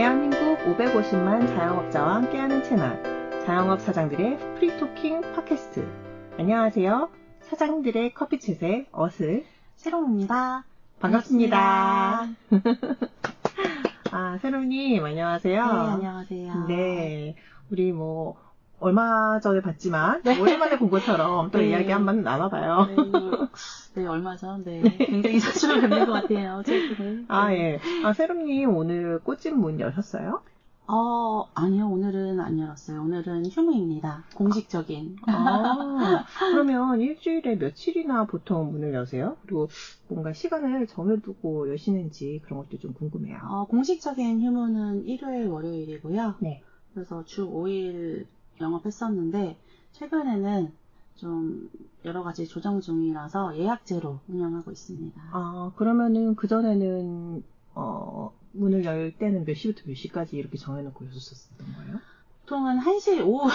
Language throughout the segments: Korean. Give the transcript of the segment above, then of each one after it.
대한민국 550만 자영업자와 함께하는 채널, 자영업 사장들의 프리토킹 팟캐스트. 안녕하세요. 사장들의 커피챗의 어슬 새롬입니다. 반갑습니다. 새롬님 안녕하세요. 네, 안녕하세요. 네, 우리 얼마 전에 봤지만 오랜만에 본 것처럼 또 이야기 한번 나눠봐요. 네, 얼마 전, 굉장히 자주 뵙는 것 같아요. 최근에. 예. 새롬님 오늘 꽃집 문 여셨어요? 아니요, 오늘은 안 열었어요. 오늘은 휴무입니다. 공식적인. 그러면 일주일에 며칠이나 보통 문을 여세요? 그리고 뭔가 시간을 정해두고 여시는지 그런 것도 좀 궁금해요. 공식적인 휴무는 일요일, 월요일이고요. 네. 그래서 주 5일 영업했었는데, 최근에는 좀 여러 가지 조정 중이라서 예약제로 운영하고 있습니다. 그러면은 그전에는, 문을 열 때는 몇 시부터 몇 시까지 이렇게 정해놓고 여셨었던 거예요? 보통은 1시, 오후,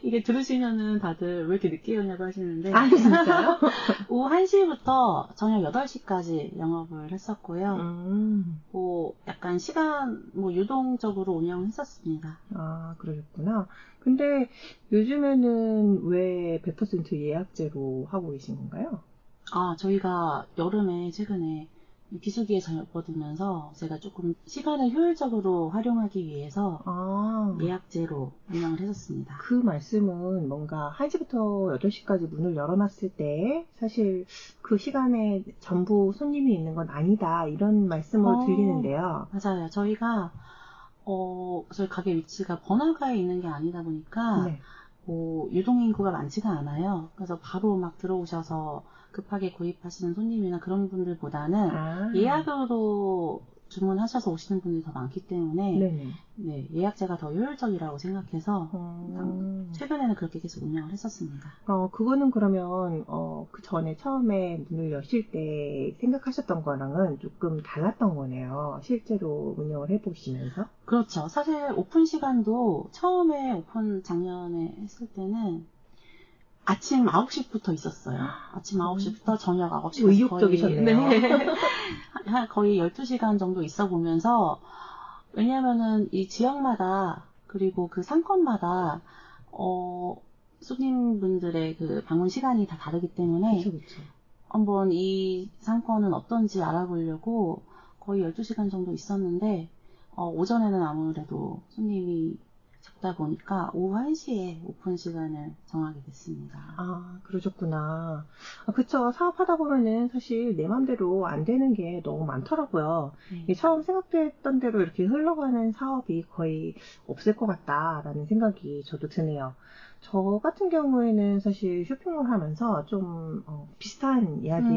이게 들으시면은 다들 왜 이렇게 늦게 오냐고 하시는데. 진짜요? 오후 1시부터 저녁 8시까지 영업을 했었고요. 약간 시간, 유동적으로 운영했었습니다. 그러셨구나. 근데 요즘에는 왜 100% 예약제로 하고 계신 건가요? 저희가 여름에 최근에 비수기에 접어들면서 제가 조금 시간을 효율적으로 활용하기 위해서 예약제로 운영을 했었습니다. 그 말씀은 뭔가 1시부터 8시까지 문을 열어놨을 때 사실 그 시간에 전부 손님이 있는 건 아니다 이런 말씀으로 들리는데요. 맞아요. 저희가 저희 가게 위치가 번화가에 있는 게 아니다 보니까 네. 유동인구가 많지가 않아요. 그래서 바로 막 들어오셔서 급하게 구입하시는 손님이나 그런 분들보다는 예약으로 주문하셔서 오시는 분들이 더 많기 때문에 예약제가 더 효율적이라고 생각해서 최근에는 그렇게 계속 운영을 했었습니다. 그거는 그러면 그 전에 처음에 문을 여실 때 생각하셨던 거랑은 조금 달랐던 거네요. 실제로 운영을 해보시면서. 그렇죠. 사실 오픈 시간도 처음에 작년에 했을 때는 아침 9시부터 있었어요. 아침 9시부터 저녁 9시까지. 의욕적이셨네요. 거의 12시간 정도 있어 보면서, 왜냐면은 이 지역마다, 그리고 그 상권마다, 손님분들의 그 방문 시간이 다 다르기 때문에, 그쵸. 한번 이 상권은 어떤지 알아보려고 거의 12시간 정도 있었는데, 오전에는 아무래도 손님이 적다 보니까 오후 1시에 오픈 시간을 정하게 됐습니다. 그러셨구나. 그쵸. 사업하다 보면은 사실 내 맘대로 안 되는 게 너무 많더라고요. 처음 생각했던 대로 이렇게 흘러가는 사업이 거의 없을 것 같다라는 생각이 저도 드네요. 저 같은 경우에는 사실 쇼핑몰 하면서 좀 비슷한 이야기,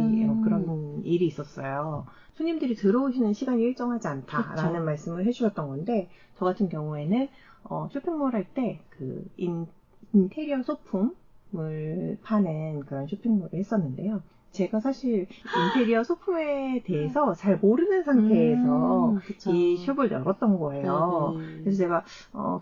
그런 일이 있었어요. 손님들이 들어오시는 시간이 일정하지 않다라는 그쵸. 말씀을 해주셨던 건데, 저 같은 경우에는 쇼핑몰 할 때 그 인테리어 소품을 파는 그런 쇼핑몰을 했었는데요. 제가 사실 인테리어 소품에 대해서 잘 모르는 상태에서 이 숍을 열었던 거예요. 그래서 제가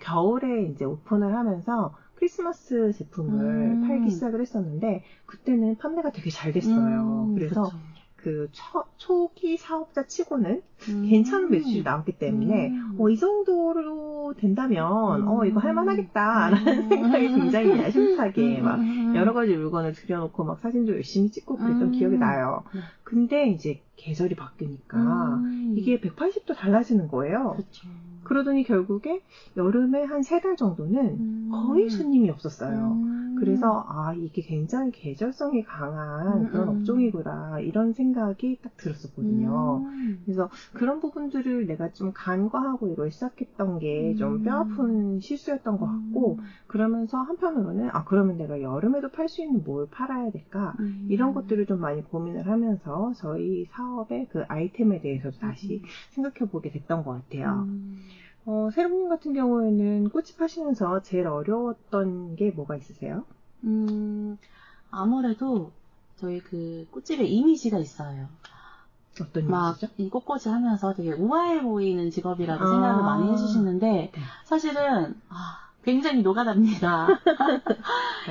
겨울에 이제 오픈을 하면서 크리스마스 제품을 팔기 시작을 했었는데 그때는 판매가 되게 잘 됐어요. 그래서 그 초기 사업자 치고는 괜찮은 매출이 나왔기 때문에 이 정도로 된다면 이거 할만하겠다라는 생각이 굉장히 야심차게 막 여러 가지 물건을 들여놓고 막 사진도 열심히 찍고 그랬던 기억이 나요. 근데 이제 계절이 바뀌니까 이게 180도 달라지는 거예요. 그쵸. 그러더니 결국에 여름에 한 3달 정도는 거의 손님이 없었어요. 그래서 이게 굉장히 계절성이 강한 그런 업종이구나 이런 생각이 딱 들었었거든요. 그래서 그런 부분들을 내가 좀 간과하고 이걸 시작했던 게 좀 뼈아픈 실수였던 것 같고, 그러면서 한편으로는 그러면 내가 여름에도 팔 수 있는 뭘 팔아야 될까 이런 것들을 좀 많이 고민을 하면서 저희 사업의 그 아이템에 대해서도 다시 생각해 보게 됐던 것 같아요. 세롬님 같은 경우에는 꽃집 하시면서 제일 어려웠던 게 뭐가 있으세요? 아무래도 저희 그 꽃집의 이미지가 있어요. 어떤 이미지죠? 이 꽃꽂이 하면서 되게 우아해 보이는 직업이라고 생각을 많이 해주시는데 사실은 굉장히 노가다입니다.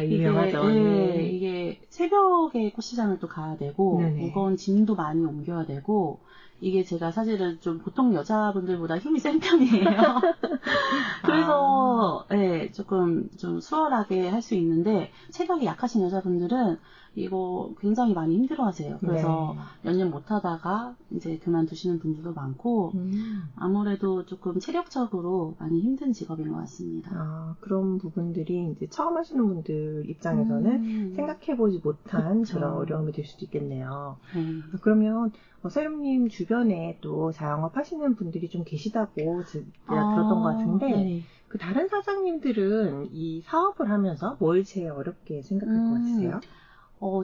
유명하죠. 이게 새 새벽에 꽃시장을 또 가야 되고, 네네. 무거운 짐도 많이 옮겨야 되고, 이게 제가 사실은 좀 보통 여자분들보다 힘이 센 편이에요. 그래서, 네, 조금 좀 수월하게 할 수 있는데, 체력이 약하신 여자분들은 이거 굉장히 많이 힘들어 하세요. 그래서 몇 년 못 하다가 이제 그만두시는 분들도 많고, 아무래도 조금 체력적으로 많이 힘든 직업인 것 같습니다. 그런 부분들이 이제 처음 하시는 분들 입장에서는 생각해보지 못한 그쵸. 그런 어려움이 될 수도 있겠네요. 그러면 세롬님 주변에 또 자영업 하시는 분들이 좀 계시다고 제가 들었던 것 같은데, 네. 그 다른 사장님들은 이 사업을 하면서 뭘 제일 어렵게 생각할 것 같으세요?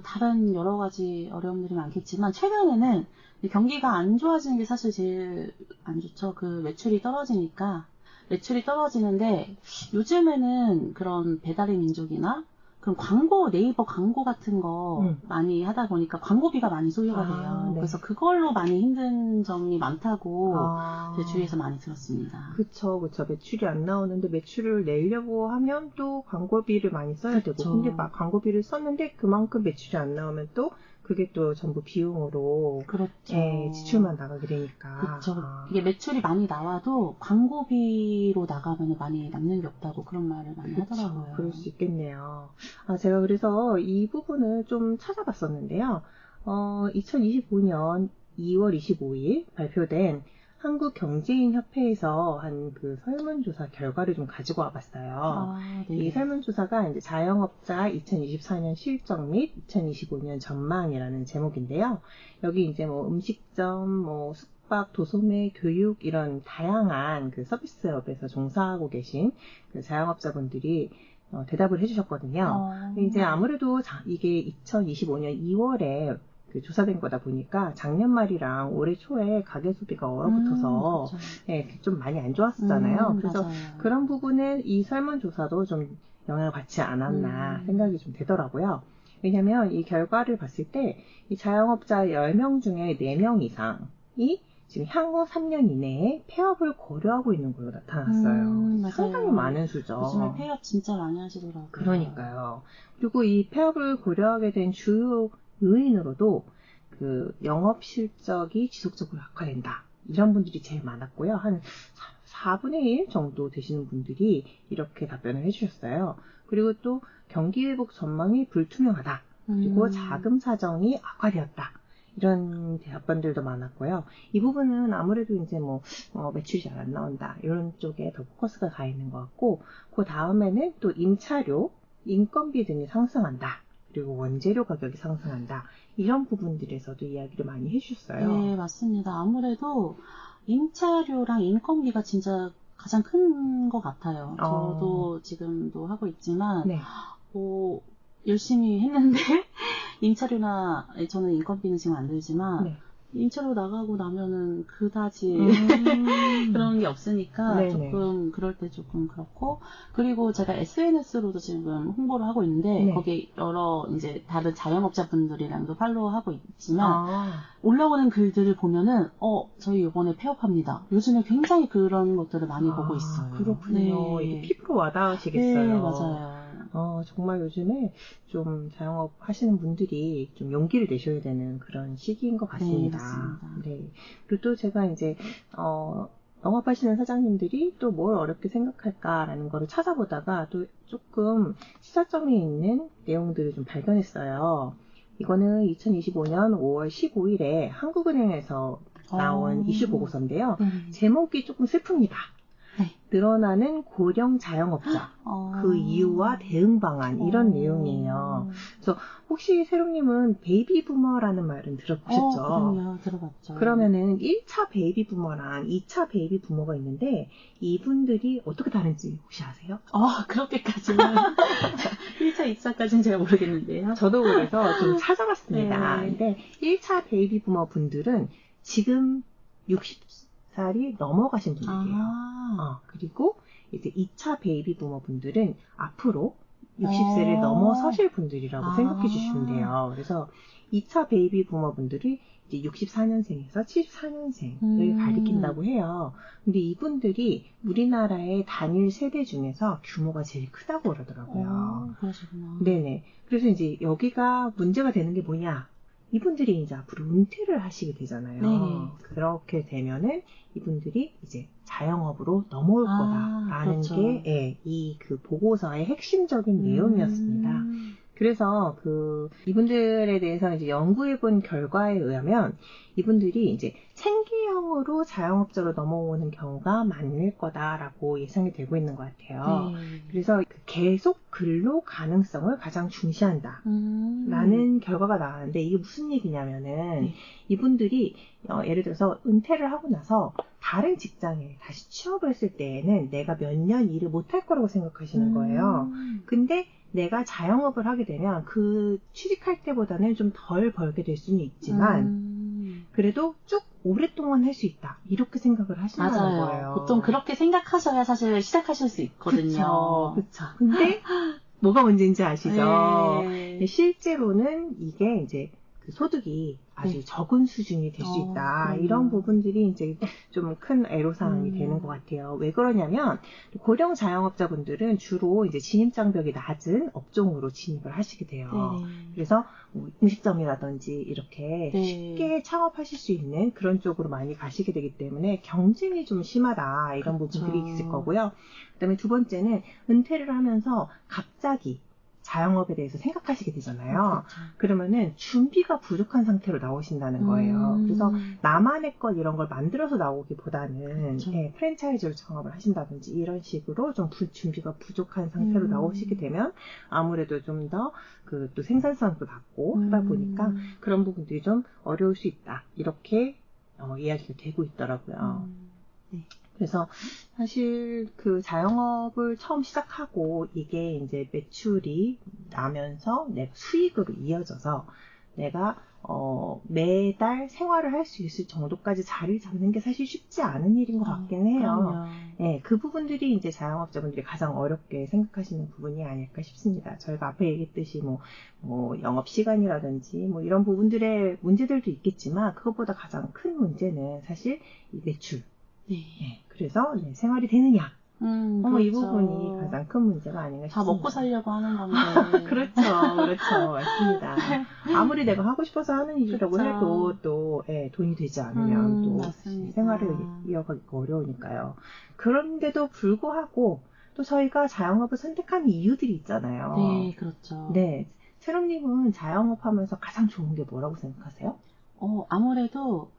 다른 여러 가지 어려움들이 많겠지만, 최근에는 경기가 안 좋아지는 게 사실 제일 안 좋죠. 그 매출이 떨어지니까. 매출이 떨어지는데, 요즘에는 그런 배달의 민족이나, 그런 광고, 네이버 광고 같은 거 많이 하다 보니까 광고비가 많이 소요가 돼요. 네. 그래서 그걸로 많이 힘든 점이 많다고 제 주위에서 많이 들었습니다. 그쵸. 매출이 안 나오는데 매출을 내려고 하면 또 광고비를 많이 써야 되고, 근데 광고비를 썼는데 그만큼 매출이 안 나오면 또 그게 또 전부 비용으로 그렇죠. 지출만 나가게 되니까. 그렇죠. 이게 매출이 많이 나와도 광고비로 나가면 많이 남는 게 없다고 그런 말을 많이 하더라고요. 그럴 수 있겠네요. 제가 그래서 이 부분을 좀 찾아봤었는데요. 2025년 2월 25일 발표된 한국경제인협회에서 한 그 설문조사 결과를 좀 가지고 와봤어요. 이 설문조사가 이제 자영업자 2024년 실적 및 2025년 전망이라는 제목인데요. 여기 이제 뭐 음식점, 숙박, 도소매, 교육 이런 다양한 그 서비스업에서 종사하고 계신 그 자영업자분들이 대답을 해주셨거든요. 이제 아무래도 이게 2025년 2월에 조사된 거다 보니까 작년 말이랑 올해 초에 가계 소비가 얼어붙어서 좀 많이 안 좋았었잖아요. 그래서 맞아요. 그런 부분은 이 설문조사도 좀 영향을 받지 않았나 생각이 좀 되더라고요. 왜냐면 이 결과를 봤을 때 이 자영업자 10명 중에 4명 이상이 지금 향후 3년 이내에 폐업을 고려하고 있는 걸로 나타났어요. 상당히 많은 수죠. 요즘에 폐업 진짜 많이 하시더라고요. 그러니까요. 그리고 이 폐업을 고려하게 된 주요 요인으로도 그 영업 실적이 지속적으로 악화된다. 이런 분들이 제일 많았고요. 한 4분의 1 정도 되시는 분들이 이렇게 답변을 해주셨어요. 그리고 또 경기 회복 전망이 불투명하다. 그리고 자금 사정이 악화되었다. 이런 답변들도 많았고요. 이 부분은 아무래도 이제 매출이 잘 안 나온다. 이런 쪽에 더 포커스가 가 있는 것 같고, 그 다음에는 또 임차료, 인건비 등이 상승한다. 그리고 원재료 가격이 상승한다. 이런 부분들에서도 이야기를 많이 해주셨어요. 네, 맞습니다. 아무래도 임차료랑 인건비가 진짜 가장 큰 것 같아요. 저도 지금도 하고 있지만, 열심히 했는데, 임차료나, 저는 인건비는 지금 안 들지만, 임차료 나가고 나면은 그다지 그런 게 없으니까 조금 그럴 때 조금 그렇고, 그리고 제가 SNS로도 지금 홍보를 하고 있는데 거기에 여러 이제 다른 자영업자분들이랑도 팔로우하고 있지만 올라오는 글들을 보면은 저희 이번에 폐업합니다. 요즘에 굉장히 그런 것들을 많이 보고 있어요. 그렇군요. 이게 피부로 와닿으시겠어요. 네, 맞아요. 정말 요즘에 좀 자영업 하시는 분들이 좀 용기를 내셔야 되는 그런 시기인 것 같습니다. 네, 맞습니다. 네. 그리고 또 제가 이제, 영업하시는 사장님들이 또 뭘 어렵게 생각할까라는 거를 찾아보다가 또 조금 시사점이 있는 내용들을 좀 발견했어요. 이거는 2025년 5월 15일에 한국은행에서 나온 이슈 보고서인데요. 제목이 조금 슬픕니다. 늘어나는 고령 자영업자, 그 이유와 대응 방안, 이런 내용이에요. 그래서 혹시 세롬님은 베이비 부머라는 말은 들어보셨죠? 그럼요, 들어봤죠. 그러면은 1차 베이비 부머랑 2차 베이비 부머가 있는데 이분들이 어떻게 다른지 혹시 아세요? 그렇게까지는 1차, 2차까지는 제가 모르겠는데요. 저도 그래서 좀 찾아봤습니다. 근데 1차 베이비 부머 분들은 지금 60살이 넘어가신 분들이에요. 그리고 이제 2차 베이비 부머 분들은 앞으로 60세를 넘어서실 분들이라고 생각해 주시면 돼요. 그래서 2차 베이비 부머분들이 이제 64년생에서 74년생을 가리킨다고 해요. 근데 이분들이 우리나라의 단일 세대 중에서 규모가 제일 크다고 그러더라고요. 그러시구나. 네네. 그래서 이제 여기가 문제가 되는 게 뭐냐? 이분들이 이제 앞으로 은퇴를 하시게 되잖아요. 네. 그렇게 되면은 이분들이 이제 자영업으로 넘어올 거다라는 그렇죠. 게 이 그 보고서의 핵심적인 내용이었습니다. 그래서 이분들에 대해서 이제 연구해본 결과에 의하면 이분들이 이제 생계형으로 자영업자로 넘어오는 경우가 많을 거다라고 예상이 되고 있는 것 같아요. 네. 그래서 계속 근로 가능성을 가장 중시한다라는 결과가 나왔는데 이게 무슨 얘기냐면은 이분들이 예를 들어서 은퇴를 하고 나서 다른 직장에 다시 취업을 했을 때에는 내가 몇 년 일을 못할 거라고 생각하시는 거예요. 근데 내가 자영업을 하게 되면 그 취직할 때보다는 좀 덜 벌게 될 수는 있지만 그래도 쭉 오랫동안 할 수 있다. 이렇게 생각을 하신다는 맞아요. 거예요. 보통 그렇게 생각하셔야 사실 시작하실 수 있거든요. 그쵸. 근데 뭐가 문제인지 아시죠? 네. 실제로는 이게 이제 그 소득이 아주 적은 수준이 될 수 있다. 그럼요. 이런 부분들이 이제 좀 큰 애로사항이 되는 것 같아요. 왜 그러냐면 고령 자영업자분들은 주로 이제 진입장벽이 낮은 업종으로 진입을 하시게 돼요. 네. 그래서 뭐 음식점이라든지 이렇게 네. 쉽게 창업하실 수 있는 그런 쪽으로 많이 가시게 되기 때문에 경쟁이 좀 심하다. 이런 그렇죠. 부분들이 있을 거고요. 그다음에 두 번째는 은퇴를 하면서 갑자기 자영업에 대해서 생각하시게 되잖아요. 그렇죠. 그러면은 준비가 부족한 상태로 나오신다는 거예요. 그래서 나만의 것 이런 걸 만들어서 나오기보다는 그렇죠. 프랜차이즈로 창업을 하신다든지 이런 식으로 좀 준비가 부족한 상태로 나오시게 되면 아무래도 좀 더 또 생산성도 낮고 하다 보니까 그런 부분들이 좀 어려울 수 있다. 이렇게 이야기가 되고 있더라고요. 네. 그래서 사실 그 자영업을 처음 시작하고 이게 이제 매출이 나면서 내 수익으로 이어져서 내가 매달 생활을 할 수 있을 정도까지 자리를 잡는 게 사실 쉽지 않은 일인 것 같긴 해요. 네, 그 부분들이 이제 자영업자분들이 가장 어렵게 생각하시는 부분이 아닐까 싶습니다. 저희가 앞에 얘기했듯이 뭐 영업 시간이라든지 뭐 이런 부분들의 문제들도 있겠지만 그것보다 가장 큰 문제는 사실 이 매출. 네. 네, 그래서 생활이 되느냐. 그렇죠. 이 부분이 가장 큰 문제가 아닌가 싶습니다. 다 먹고 살려고 하는 건데. 그렇죠. 맞습니다. 아무리 내가 하고 싶어서 하는 일이라고 그렇죠. 해도 또 돈이 되지 않으면 또 맞습니다. 생활을 이어가기가 어려우니까요. 그런데도 불구하고 또 저희가 자영업을 선택한 이유들이 있잖아요. 네, 그렇죠. 네, 채롬님은 자영업하면서 가장 좋은 게 뭐라고 생각하세요? 아무래도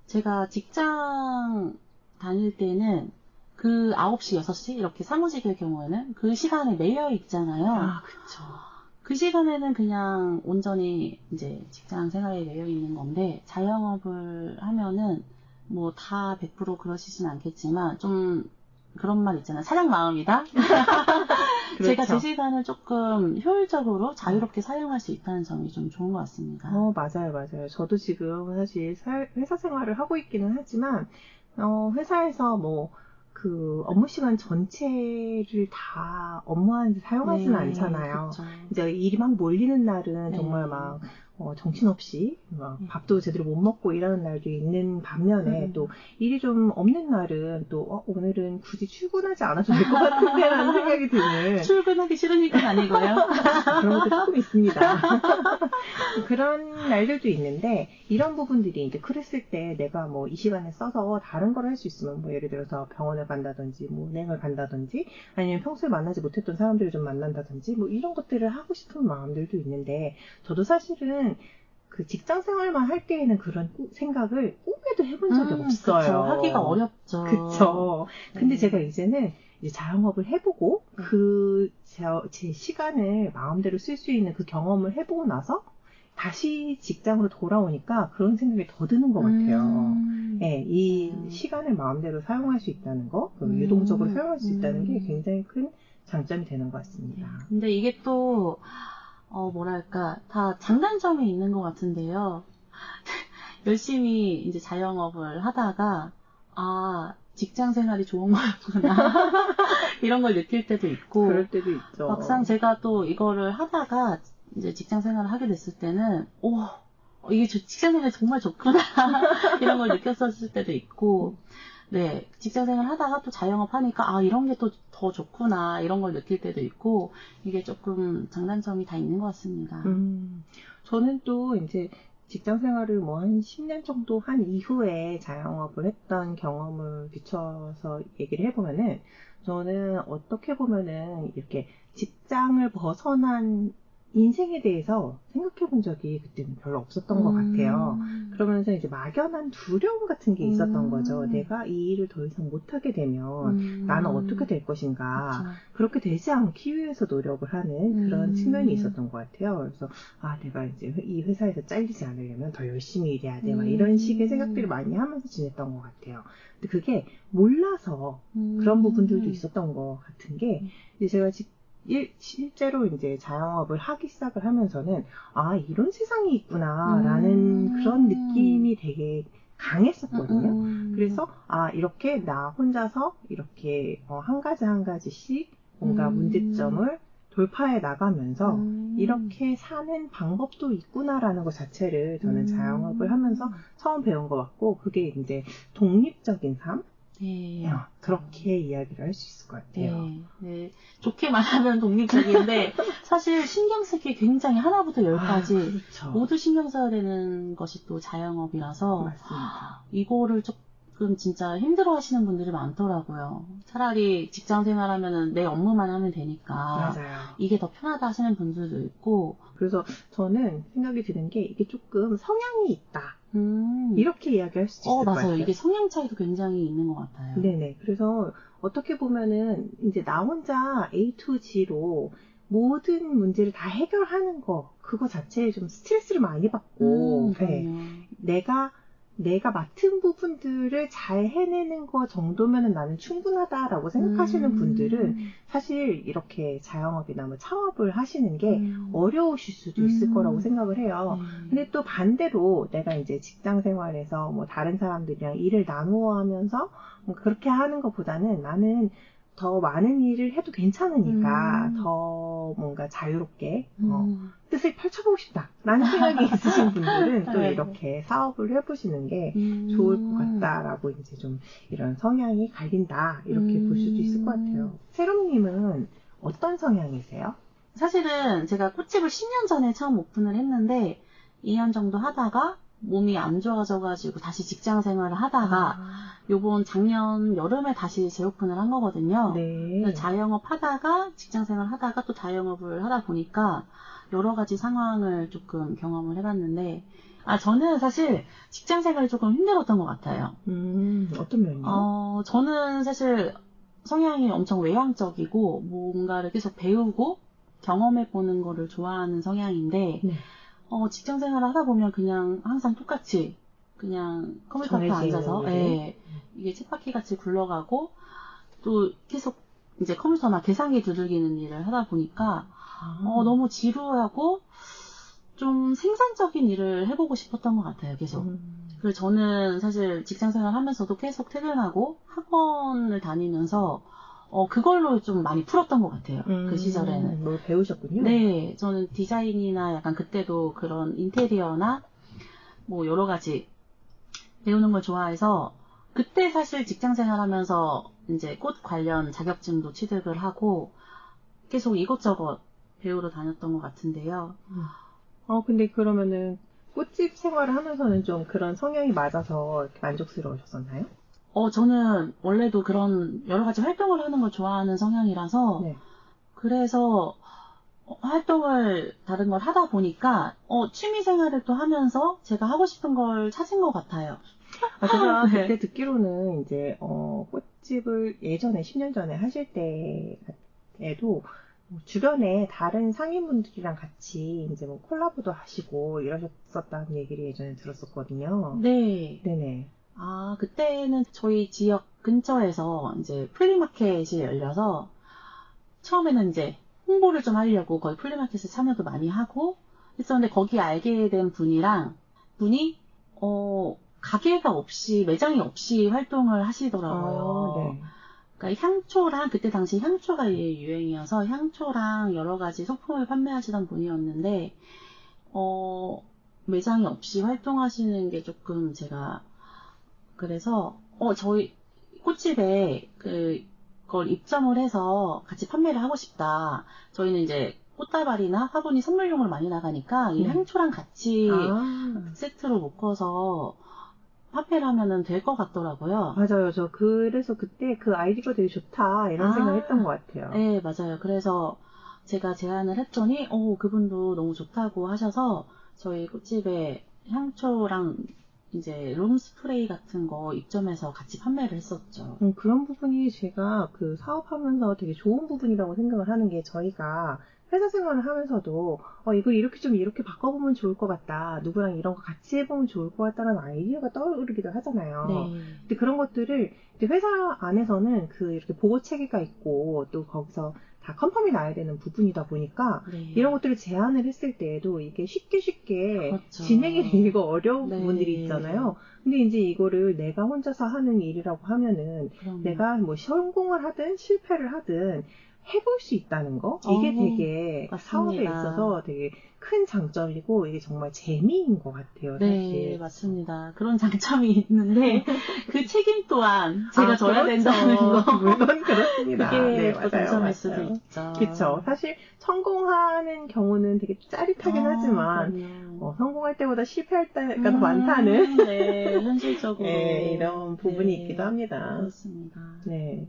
제가 직장 다닐 때는 그 9시, 6시 이렇게 사무직의 경우에는 그 시간에 매여 있잖아요. 그렇죠. 그 시간에는 그냥 온전히 이제 직장 생활에 매여 있는 건데 자영업을 하면은 뭐 다 100% 그러시진 않겠지만 좀 그런 말 있잖아요. 사장 마음이다. 그렇죠. 제가 제 시간을 조금 효율적으로 자유롭게 사용할 수 있다는 점이 좀 좋은 것 같습니다. 맞아요. 저도 지금 사실 회사 생활을 하고 있기는 하지만 회사에서 그 업무 시간 전체를 다 업무하는데 사용하지는 않잖아요. 그렇죠. 이제 일이 막 몰리는 날은 정말 막 정신없이 밥도 제대로 못 먹고 일하는 날도 있는 반면에 또 일이 좀 없는 날은 또 오늘은 굳이 출근하지 않아도 될 것 같은데 라는 생각이 드는 출근하기 싫으니까 아니고요. 그런 것도 조금 있습니다. 그런 날들도 있는데 이런 부분들이 이제 그랬을 때 내가 이 시간에 써서 다른 걸 할 수 있으면 예를 들어서 병원을 간다든지 은행을 간다든지 아니면 평소에 만나지 못했던 사람들을 좀 만난다든지 이런 것들을 하고 싶은 마음들도 있는데 저도 사실은 그 직장 생활만 할 때에는 그런 생각을 꿈에도 해본 적이 없어요. 그쵸. 하기가 어렵죠. 그쵸. 근데 제가 이제는 이제 자영업을 해보고 제 시간을 마음대로 쓸 수 있는 그 경험을 해보고 나서 다시 직장으로 돌아오니까 그런 생각이 더 드는 것 같아요. 네, 이 시간을 마음대로 사용할 수 있다는 거, 유동적으로 사용할 수 있다는 게 굉장히 큰 장점이 되는 것 같습니다. 근데 이게 또 뭐랄까 다 장단점이 있는 것 같은데요. 열심히 이제 자영업을 하다가 직장 생활이 좋은 거였구나. 이런 걸 느낄 때도 있고. 그럴 때도 있죠. 막상 제가 또 이거를 하다가 이제 직장 생활을 하게 됐을 때는, 이게 직장 생활이 정말 좋구나. 이런 걸 느꼈었을 때도 있고, 네, 직장 생활 하다가 또 자영업 하니까, 이런 게 또 더 좋구나. 이런 걸 느낄 때도 있고, 이게 조금 장단점이 다 있는 것 같습니다. 저는 또 이제 직장 생활을 뭐 한 10년 정도 한 이후에 자영업을 했던 경험을 비춰서 얘기를 해보면은, 저는 어떻게 보면은 이렇게 직장을 벗어난 인생에 대해서 생각해 본 적이 그때는 별로 없었던 것 같아요. 그러면서 이제 막연한 두려움 같은 게 있었던 거죠. 내가 이 일을 더 이상 못하게 되면 나는 어떻게 될 것인가. 그쵸. 그렇게 되지 않기 위해서 노력을 하는 그런 측면이 있었던 것 같아요. 그래서 내가 이제 이 회사에서 잘리지 않으려면 더 열심히 일해야 돼. 막 이런 식의 생각들을 많이 하면서 지냈던 것 같아요. 근데 그게 몰라서 그런 부분들도 있었던 것 같은 게, 이제 제가 실제로 이제 자영업을 하기 시작을 하면서는 이런 세상이 있구나라는 그런 느낌이 되게 강했었거든요. 그래서 이렇게 나 혼자서 이렇게 한 가지 한 가지씩 뭔가 문제점을 돌파해 나가면서 이렇게 사는 방법도 있구나라는 것 자체를 저는 자영업을 하면서 처음 배운 것 같고, 그게 이제 독립적인 삶? 네. 그렇게 이야기를 할 수 있을 것 같아요. 네. 좋게 말하면 독립적인데 사실 신경 쓸 게 굉장히 하나부터 열까지 그렇죠. 모두 신경 써야 되는 것이 또 자영업이라서 맞습니다. 이거를 조금 진짜 힘들어 하시는 분들이 많더라고요. 차라리 직장 생활하면은 내 업무만 하면 되니까 맞아요. 이게 더 편하다 하시는 분들도 있고. 그래서 저는 생각이 드는 게 이게 조금 성향이 있다. 이렇게 이야기할 수 있을 것 같아요. 맞아요. 이게 성향 차이도 굉장히 있는 것 같아요. 네네. 그래서 어떻게 보면은 이제 나 혼자 A to G로 모든 문제를 다 해결하는 그거 자체에 좀 스트레스를 많이 받고, 내가 맡은 부분들을 잘 해내는 거 정도면은 나는 충분하다라고 생각하시는 분들은 사실 이렇게 자영업이나 뭐 창업을 하시는 게 어려우실 수도 있을 거라고 생각을 해요. 근데 또 반대로 내가 이제 직장 생활에서 뭐 다른 사람들이랑 일을 나누어 하면서 뭐 그렇게 하는 것보다는 나는 더 많은 일을 해도 괜찮으니까 더 뭔가 자유롭게 뜻을 펼쳐보고 싶다 라는 생각이 있으신 분들은 또 이렇게 사업을 해보시는 게 좋을 것 같다라고 이제 좀 이런 성향이 갈린다 이렇게 볼 수도 있을 것 같아요. 세롬님은 어떤 성향이세요? 사실은 제가 꽃집을 10년 전에 처음 오픈을 했는데 2년 정도 하다가 몸이 안 좋아져가지고 다시 직장 생활을 하다가 요번 작년 여름에 다시 재오픈을 한 거거든요. 네. 자영업 하다가 직장 생활 하다가 또 자영업을 하다 보니까 여러 가지 상황을 조금 경험을 해봤는데, 저는 사실 직장 생활이 조금 힘들었던 것 같아요. 어떤 면이요? 저는 사실 성향이 엄청 외향적이고 뭔가를 계속 배우고 경험해보는 거를 좋아하는 성향인데, 직장 생활을 하다 보면 그냥 항상 똑같이 그냥 컴퓨터 앞에 앉아서 이게 쳇바퀴 같이 굴러가고 또 계속 이제 컴퓨터나 계산기 두들기는 일을 하다 보니까 너무 지루하고 좀 생산적인 일을 해보고 싶었던 것 같아요, 계속. 그래서 저는 사실 직장 생활 하면서도 계속 퇴근하고 학원을 다니면서 그걸로 좀 많이 풀었던 것 같아요. 그 시절에는. 뭘 배우셨군요. 네, 저는 디자인이나 약간 그때도 그런 인테리어나 뭐 여러 가지 배우는 걸 좋아해서 그때 사실 직장 생활하면서 이제 꽃 관련 자격증도 취득을 하고 계속 이것저것 배우러 다녔던 것 같은데요. 근데 그러면은 꽃집 생활을 하면서는 좀 그런 성향이 맞아서 이렇게 만족스러우셨었나요? 저는 원래도 그런 여러 가지 활동을 하는 걸 좋아하는 성향이라서 그래서 활동을 다른 걸 하다 보니까 취미 생활을 또 하면서 제가 하고 싶은 걸 찾은 것 같아요. 제가 그때 듣기로는 이제 꽃집을 예전에 10년 전에 하실 때에도 주변에 다른 상인분들이랑 같이 이제 뭐 콜라보도 하시고 이러셨었다는 얘기를 예전에 들었었거든요. 네. 네네. 그때는 저희 지역 근처에서 이제 플리마켓이 열려서 처음에는 이제 홍보를 좀 하려고 거기 플리마켓에 참여도 많이 하고 했었는데 거기 알게 된 분이 가게가 없이, 매장이 없이 활동을 하시더라고요. 네. 그러니까 향초랑, 그때 당시 향초가 유행이어서 향초랑 여러 가지 소품을 판매하시던 분이었는데, 매장이 없이 활동하시는 게 조금 제가, 그래서, 저희 꽃집에 그걸 입점을 해서 같이 판매를 하고 싶다. 저희는 이제 꽃다발이나 화분이 선물용으로 많이 나가니까 이 향초랑 같이 세트로 묶어서 판매를 하면은 될 것 같더라고요. 맞아요. 저 그래서 그때 그 아이디어가 되게 좋다 이런 생각을 했던 것 같아요. 네, 맞아요. 그래서 제가 제안을 했더니 그분도 너무 좋다고 하셔서 저희 꽃집에 향초랑 이제 룸 스프레이 같은 거 입점해서 같이 판매를 했었죠. 그런 부분이 제가 그 사업하면서 되게 좋은 부분이라고 생각을 하는 게, 저희가 회사 생활을 하면서도 이걸 이렇게 바꿔보면 좋을 것 같다, 누구랑 이런 거 같이 해보면 좋을 것 같다라는 아이디어가 떠오르기도 하잖아요. 네. 근데 그런 것들을 이제 회사 안에서는 그 이렇게 보고 체계가 있고 또 거기서 다 컨펌이 나야 되는 부분이다 보니까 네. 이런 것들을 제안을 했을 때에도 이게 쉽게 그렇죠. 진행이 되기가 어려운 네. 부분들이 있잖아요. 근데 이제 이거를 내가 혼자서 하는 일이라고 하면은 내가 뭐 성공을 하든 실패를 하든 해볼 수 있다는 거, 이게 되게 맞습니다. 사업에 있어서 되게 큰 장점이고 이게 정말 재미인 것 같아요. 사실. 네, 맞습니다. 그런 장점이 있는데 그 책임 또한 제가 져야 그렇죠. 된다는 거. 물론 그렇습니다. 그게 네, 또 장점일 수도 있죠. 그렇죠. 사실 성공하는 경우는 되게 짜릿하긴 하지만 성공할 때보다 실패할 때가 더 많다는 네, 현실적으로 네, 이런 부분이 있기도 합니다. 그렇습니다. 네.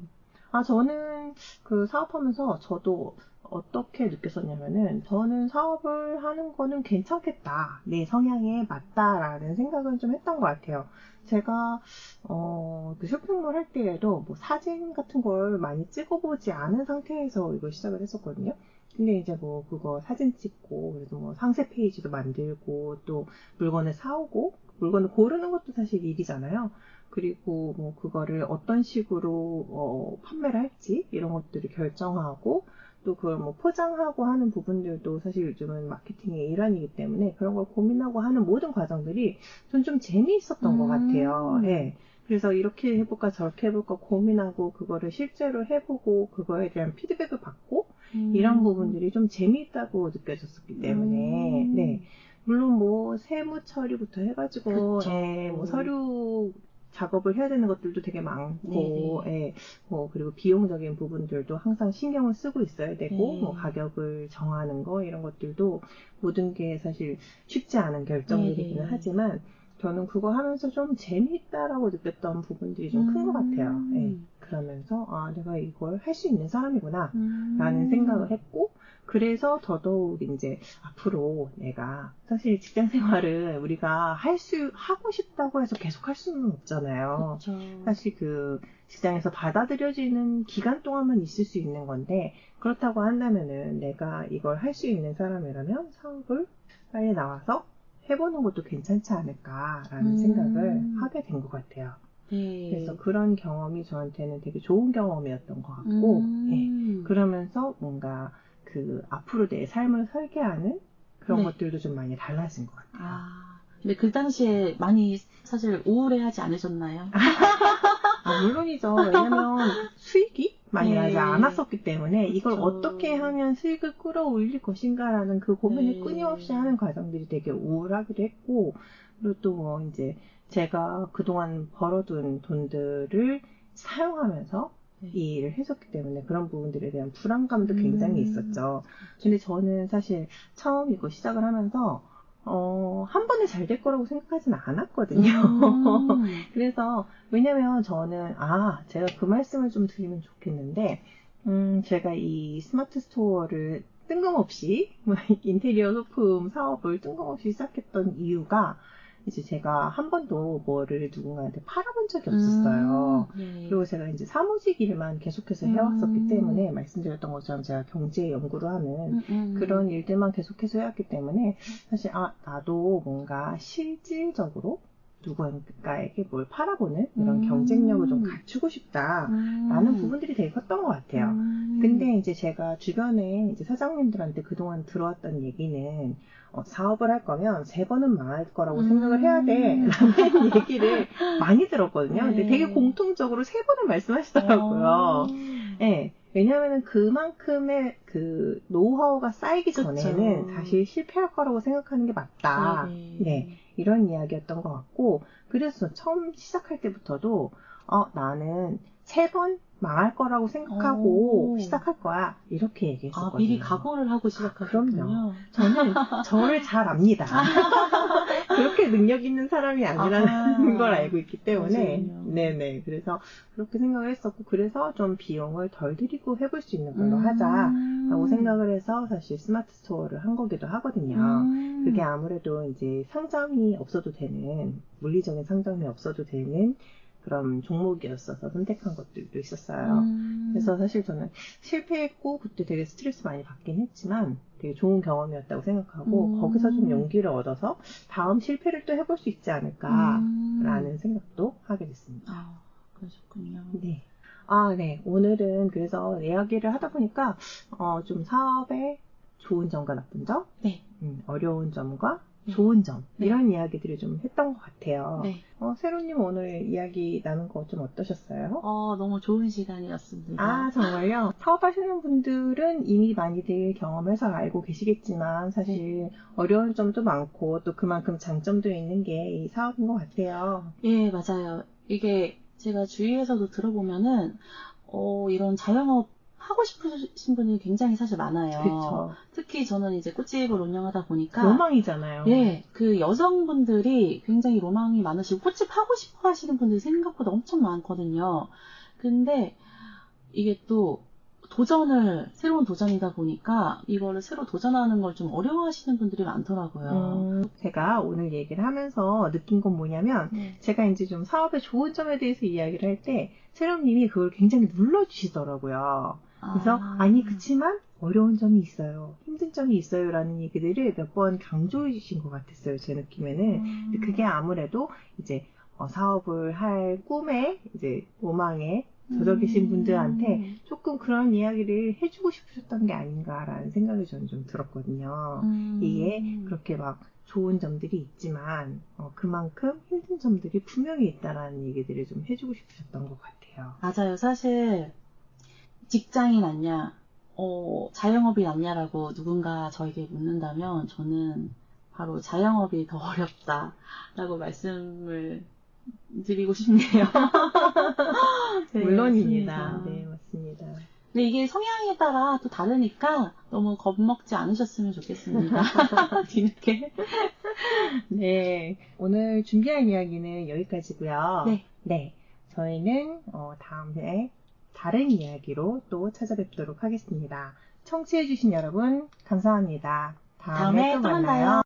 저는 그 사업하면서 저도 어떻게 느꼈었냐면은, 저는 사업을 하는 거는 괜찮겠다, 내 성향에 맞다라는 생각을 좀 했던 것 같아요. 제가 그 쇼핑몰 할 때에도 뭐 사진 같은 걸 많이 찍어보지 않은 상태에서 이걸 시작을 했었거든요. 근데 이제 뭐 그거 사진 찍고, 그래서 뭐 상세 페이지도 만들고, 또 물건을 사오고, 물건을 고르는 것도 사실 일이잖아요. 그리고 뭐 그거를 어떤 식으로 판매를 할지 이런 것들을 결정하고, 또 그걸 뭐 포장하고 하는 부분들도 사실 요즘은 마케팅의 일환이기 때문에 그런 걸 고민하고 하는 모든 과정들이 전 좀 재미있었던 것 같아요. 네. 그래서 이렇게 해볼까 저렇게 해볼까 고민하고 그거를 실제로 해보고 그거에 대한 피드백을 받고 이런 부분들이 좀 재미있다고 느껴졌었기 때문에 네. 물론 뭐 세무 처리부터 해가지고 뭐 서류 작업을 해야 되는 것들도 되게 많고, 뭐 그리고 비용적인 부분들도 항상 신경을 쓰고 있어야 되고, 뭐 가격을 정하는 거 이런 것들도 모든 게 사실 쉽지 않은 결정들이기는 하지만 저는 그거 하면서 좀 재미있다라고 느꼈던 부분들이 좀 큰 것 같아요. 그러면서 내가 이걸 할 수 있는 사람이구나 라는 생각을 했고, 그래서 더더욱 이제 앞으로 내가 사실 직장 생활을 우리가 하고 싶다고 해서 계속 할 수는 없잖아요. 그렇죠. 사실 그 직장에서 받아들여지는 기간 동안만 있을 수 있는 건데, 그렇다고 한다면은 내가 이걸 할 수 있는 사람이라면 사업을 빨리 나와서 해보는 것도 괜찮지 않을까라는 생각을 하게 된 것 같아요. 그래서 그런 경험이 저한테는 되게 좋은 경험이었던 것 같고, 그러면서 뭔가 그 앞으로 내 삶을 설계하는 그런 것들도 좀 많이 달라진 것 같아요. 근데 그 당시에 많이 사실 우울해하지 않으셨나요? 물론이죠. 왜냐면 수익이 많이 나지 않았었기 때문에 이걸 어떻게 하면 수익을 끌어올릴 것인가라는 그 고민을 끊임없이 하는 과정들이 되게 우울하기도 했고, 그리고 또 뭐 이제 제가 그동안 벌어둔 돈들을 사용하면서 이 일을 했었기 때문에 그런 부분들에 대한 불안감도 굉장히 있었죠. 근데 저는 사실 처음 이거 시작을 하면서 한 번에 잘 될 거라고 생각하지는 않았거든요. 그래서 왜냐면 저는 제가 그 말씀을 좀 드리면 좋겠는데, 제가 이 스마트 스토어를 뜬금없이 인테리어 소품 사업을 뜬금없이 시작했던 이유가, 이제 제가 한 번도 뭐를 누군가한테 팔아본 적이 없었어요. 그리고 제가 이제 사무직 일만 계속해서 해왔었기 때문에, 말씀드렸던 것처럼 제가 경제 연구를 하는 그런 일들만 계속해서 해왔기 때문에, 사실 나도 뭔가 실질적으로 누군가에게 뭘 팔아보는 이런 경쟁력을 좀 갖추고 싶다라는 부분들이 되게 컸던 것 같아요. 근데 이제 제가 주변에 이제 사장님들한테 그동안 들어왔던 얘기는 사업을 할 거면 3번은 망할 거라고 생각을 해야 돼 라는 얘기를 많이 들었거든요. 근데 되게 공통적으로 3번을 말씀하시더라고요. 네. 왜냐하면 그만큼의 그 노하우가 쌓이기 전에는 사실 실패할 거라고 생각하는 게 맞다. 네. 이런 이야기였던 것 같고, 그래서 처음 시작할 때부터도 나는 3번 망할 거라고 생각하고 시작할 거야. 이렇게 얘기했었거든요. 미리 각오를 하고 시작하셨군요. 그럼요. 저는 저를 잘 압니다. 그렇게 능력 있는 사람이 아니라는 걸 알고 있기 때문에 네네. 그래서 그렇게 생각을 했었고, 그래서 좀 비용을 덜 들이고 해볼 수 있는 걸로 하자라고 생각을 해서 사실 스마트 스토어를 한 거기도 하거든요. 그게 아무래도 이제 상점이 없어도 되는, 물리적인 상점이 없어도 되는 그런 종목이었어서 선택한 것들도 있었어요. 그래서 사실 저는 실패했고 그때 되게 스트레스 많이 받긴 했지만 되게 좋은 경험이었다고 생각하고 거기서 좀 용기를 얻어서 다음 실패를 또 해볼 수 있지 않을까라는 생각도 하게 됐습니다. 그러셨군요. 네. 네. 오늘은 그래서 이야기를 하다 보니까 좀 사업의 좋은 점과 나쁜 점, 어려운 점과 좋은 점, 이런 이야기들을 좀 했던 것 같아요. 세로님 오늘 이야기 나눈 거 좀 어떠셨어요? 너무 좋은 시간이었습니다. 정말요? 사업하시는 분들은 이미 많이들 경험해서 알고 계시겠지만 사실 어려운 점도 많고 또 그만큼 장점도 있는 게 이 사업인 것 같아요. 예, 맞아요. 이게 제가 주위에서도 들어보면은 이런 자영업 하고 싶으신 분이 굉장히 사실 많아요. 그쵸. 특히 저는 이제 꽃집을 운영하다 보니까 로망이잖아요. 예, 그 여성분들이 굉장히 로망이 많으시고 꽃집 하고 싶어 하시는 분들이 생각보다 엄청 많거든요. 근데 이게 또 새로운 도전이다 보니까 이거를 새로 도전하는 걸 좀 어려워하시는 분들이 많더라고요. 제가 오늘 얘기를 하면서 느낀 건 뭐냐면 제가 이제 좀 사업의 좋은 점에 대해서 이야기를 할 때 세롬님이 그걸 굉장히 눌러주시더라고요. 그래서 그치만 어려운 점이 있어요. 힘든 점이 있어요. 라는 얘기들을 몇 번 강조해 주신 것 같았어요. 제 느낌에는. 근데 그게 아무래도 이제 사업을 할 꿈에 이제 로망에 젖어 계신 분들한테 조금 그런 이야기를 해주고 싶으셨던 게 아닌가라는 생각이 저는 좀 들었거든요. 이게 그렇게 막 좋은 점들이 있지만 그만큼 힘든 점들이 분명히 있다라는 얘기들을 좀 해주고 싶으셨던 것 같아요. 맞아요. 사실 직장이 낫냐, 자영업이 낫냐라고 누군가 저에게 묻는다면 저는 바로 자영업이 더 어렵다라고 말씀을 드리고 싶네요. 물론입니다. 맞습니다. 네, 맞습니다. 근데 이게 성향에 따라 또 다르니까 너무 겁먹지 않으셨으면 좋겠습니다. 뒤늦게. 네, 오늘 준비한 이야기는 여기까지고요. 네. 저희는 다음에 다른 이야기로 또 찾아뵙도록 하겠습니다. 청취해주신 여러분 감사합니다. 다음에 또 만나요.